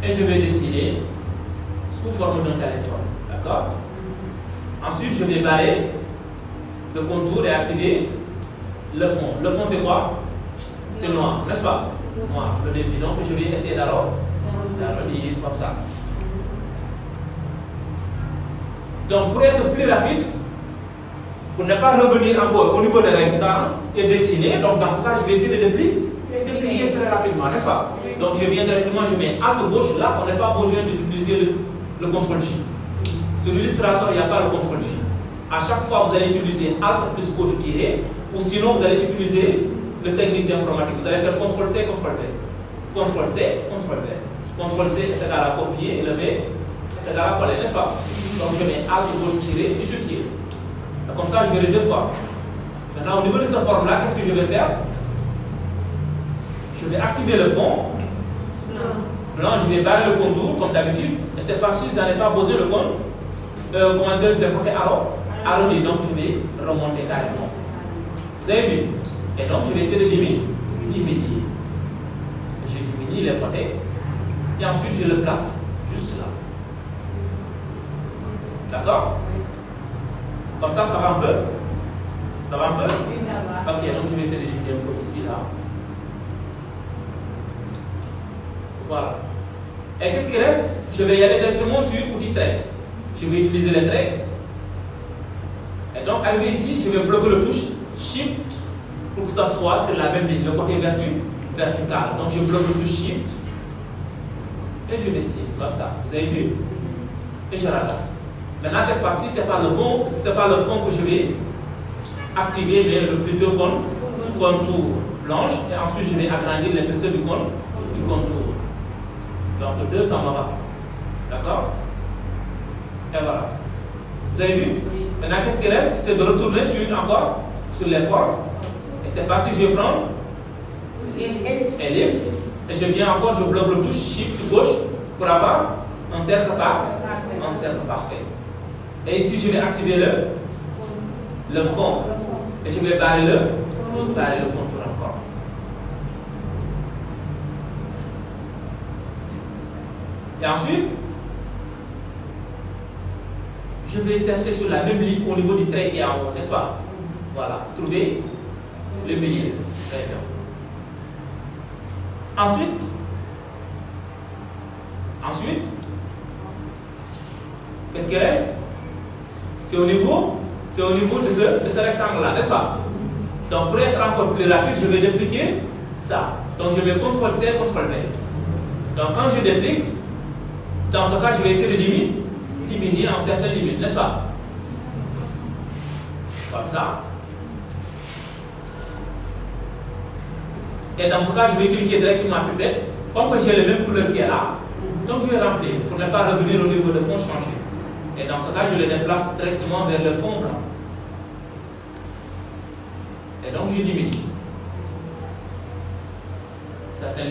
et je vais dessiner sous forme d'un téléphone. D'accord? Ensuite, je vais barrer le contour et activer le fond. Le fond, c'est quoi? C'est noir, n'est-ce pas? Noir, le début. Donc, je vais essayer d'arrondir comme ça. Donc, pour être plus rapide, pour ne pas revenir encore au niveau de rectangle et dessiner, donc dans ce cas, je vais essayer de déplier très rapidement, n'est-ce pas? Donc, je viens directement, je mets Alt gauche, là, on n'a pas besoin d'utiliser le CTRL-J. Sur l'illustrateur, il n'y a pas le CTRL-J. À chaque fois, vous allez utiliser Alt plus gauche tiré, ou sinon, vous allez utiliser le technique d'informatique. Vous allez faire CTRL-C, CTRL-V. CTRL-C, CTRL-V. CTRL-C est égal à copier, et le V est égal à coller, n'est-ce pas? Donc, je mets Alt gauche tiré et je tire. Comme ça, je verrai deux fois. Maintenant, au niveau de cette forme-là, qu'est-ce que je vais faire? Je vais activer le fond. Blanc, je vais barrer le contour, comme d'habitude. Et cette fois-ci, vous n'allez pas poser le compte. Comment dire, je vais porter arrondi. Donc, je vais remonter carrément. Vous avez vu? Et donc, je vais essayer de diminuer. Je diminue les côtés. Et ensuite, je le place juste là. D'accord? Comme ça va un peu? Ça va un peu? Oui, ça va. Ok, donc je vais essayer de diminuer un peu ici, là. Voilà. Et qu'est-ce qui reste? Je vais y aller directement sur outil trait. Je vais utiliser les traits. Et donc, arrivé ici, je vais bloquer le touche Shift pour que ça soit sur la même ligne, le côté vertical. Donc, je bloque le touche Shift et je dessine comme ça. Vous avez vu? Et je ralasse. Maintenant, cette fois-ci, ce n'est pas le fond que je vais activer, mais le plutôt contour blanche. Et ensuite, je vais agrandir l'épaisseur du contour. Donc, 2, ça me va. D'accord? Et voilà. Vous avez vu? Oui. Maintenant, qu'est-ce qui reste? C'est de retourner encore sur les formes. Et cette fois-ci, je vais prendre ellipse. Et je viens encore, je bloque le touche Shift gauche pour avoir un cercle parfait. Et ici, je vais activer le fond. Et je vais barrer le contour encore. Et ensuite, je vais chercher sur la même ligne au niveau du trait qui est en haut, n'est-ce pas? Voilà, trouver le milieu. Très bien. Ensuite, qu'est-ce qui reste? C'est au niveau de ce rectangle-là, n'est-ce pas? Donc, pour être encore plus rapide, je vais dépliquer ça. Donc, je vais CTRL-C, CTRL-V. Donc, quand je déplique, dans ce cas, je vais essayer de diminuer en certaines limites, n'est-ce pas? Comme ça. Et dans ce cas, je vais cliquer directement à pipette. Comme j'ai le même couleur qui est là, donc je vais remplir pour ne pas revenir au niveau de fond changé. Et dans ce cas, je le déplace directement vers le fond blanc. Et donc, je diminue. Certaines